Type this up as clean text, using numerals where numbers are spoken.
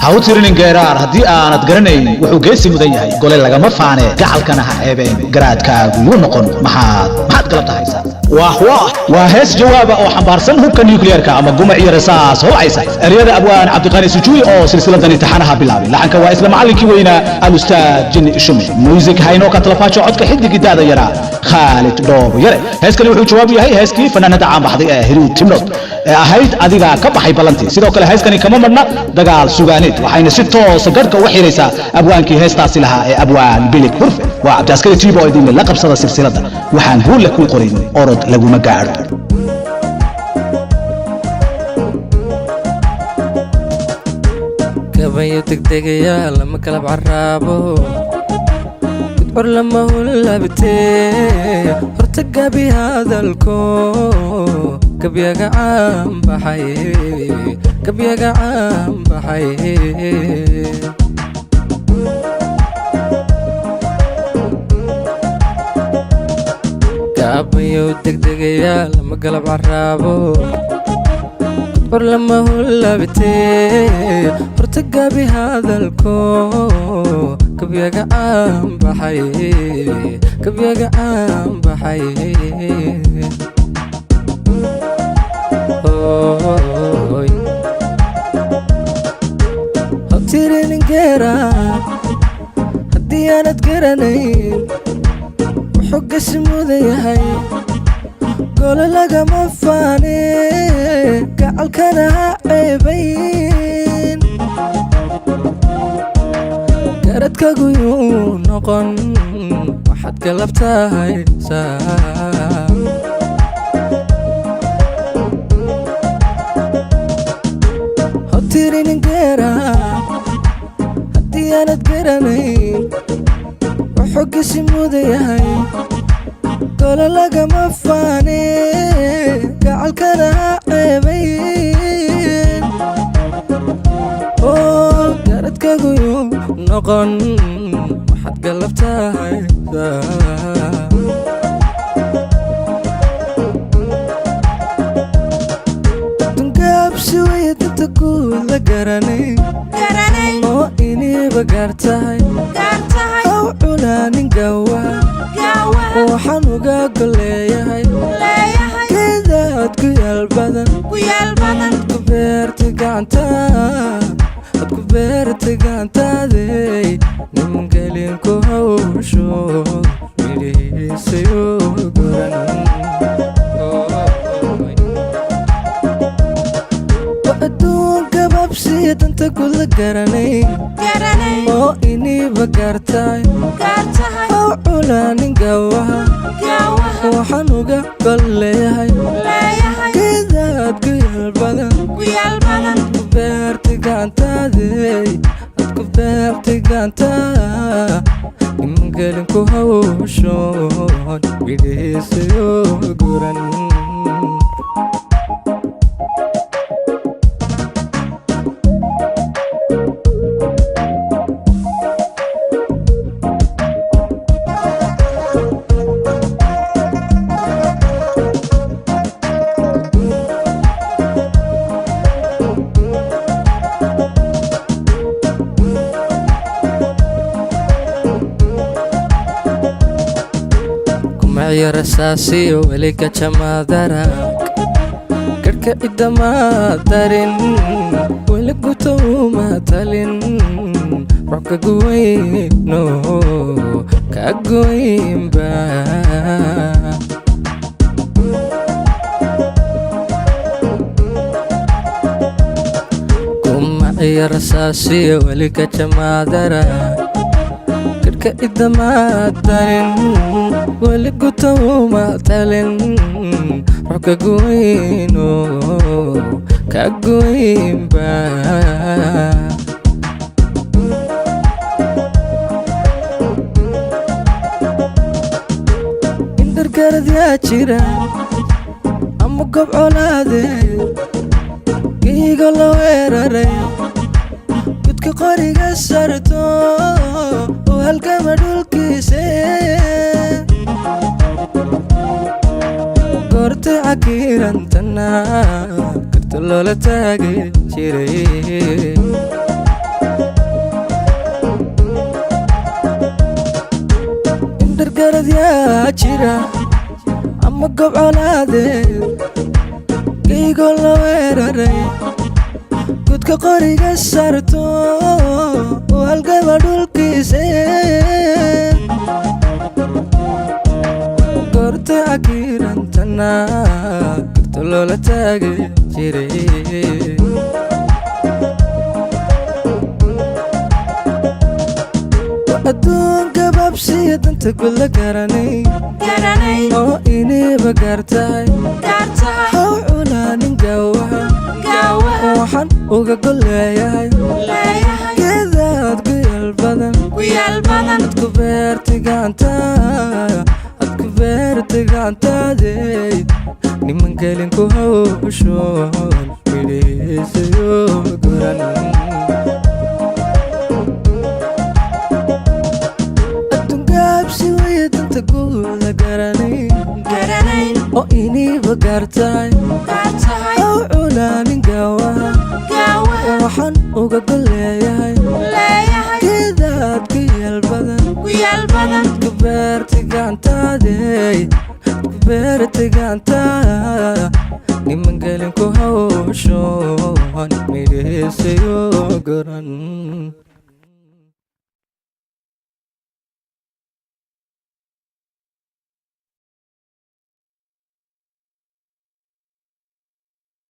hawtirinin geeraar haddii aanad garanayn wuxuu geesi mudan yahay gole lagama faane gacalkana ha eebeen garaadkaagu yuu noqon maxaad galabta haysaa waa hees jawaaba oo xambaarsan hubka nuclearka ama gumac iyo rasaas holcaysa eryada abwaan cabdiqani sujuuy oo silsiladan imtixaanaha bilaabay laxanka waa isla macallinkii weynaa alustaad jinni shume muusig haynoo ka talafaajo codka xiddigii daada yaraa khaalid dhoobo yare heeskani wuxuu jawaab yahay heeskii fanaanada caan baxday ee hiruud timnood ee ahayd adiga ka baxay ballantii sidoo kale heeskani kama madhna dagaal sugaaneed waxayna si toosa garhka uga xiraysaa abwaankii heestaasi lahaa ee abwaan bilig hurfe waa cabdiaskari tiibo idinle la qabsada silsiladda waxaan guulle kuu qorin orod laguma gaadho gabayo degdegayaa lama kalab caraabo gudcur lama hulabtee horta gabi hadalko gabyaga caan baxay gabayo degdegayaa lama kalab caraabo gudcur lama hulabtee horta gabi hadalko gabyaga caan baxay hawtirinin geeraar haddii aanad garanayn wuxuu gesi mudan yahay gole lagama faane gacalkana ha ceebayn garadkagu yuu noqon waxaad galabta haysaa hawtirinin geeraar haddii aanad garanayn wuxuu gesi mudan yahay gole lagama faane gacalkana ha ceebayn garadkagu yuu noqon waxaad galabta haysaa dungaabsi waya danta guud la garanayn oo iniiba gaartahay haw culaanin gaawaa waxaan uga golleeyahay geedaad ku yaal badan ku beerta gacantaadey nimangelin ku hawsho midhihiisayo goran adduunka babsiya danta kula garanayn oo iniiba gaartahay haw culaanin gaawaha waxaan uga golleeyahay geedaad ku yaal badan ku beerta gacantaadey ku beerta gacantaa nimangelin ku hawshoon midhihiisayo goran gumaciyo rasaasiyo weliga jamaadarak garhka cidamaad darin weli guto uma talin ruux ka guweyno ka goynba gumaciyo rasaasiyo weliga jamaadarak garhka cidamaad darin weli guto uma talin ruux ka goyno ka goynba indhargarad yaa jira ama gob colaadeed geyga la weeraray gudka qoriga sarto oo halkama dhulkiise goortay cakiirantana karta loola taagi jiray garad jira ama gob colaadeed geygoo la weeraray gudka qoriga sarto halgaba dhulkiise goorta cakiirantana gurta loola taagi jiray adduunka babsiya danta gula garanay oo iniiba gaartahay haw culaanin gaawaha waxaan uga golleeyahay geedaad guyal badan adku beerti gacantaadey niman gelin ku hawshoon midhiisayo goran guuda garanay oo iniiba gaartahay haw culaanin gaawaha waxaan uga golleeyahay geedaad guyal badan ku beerti gacantaada niman gelin ku hawshoon midhiisayo goran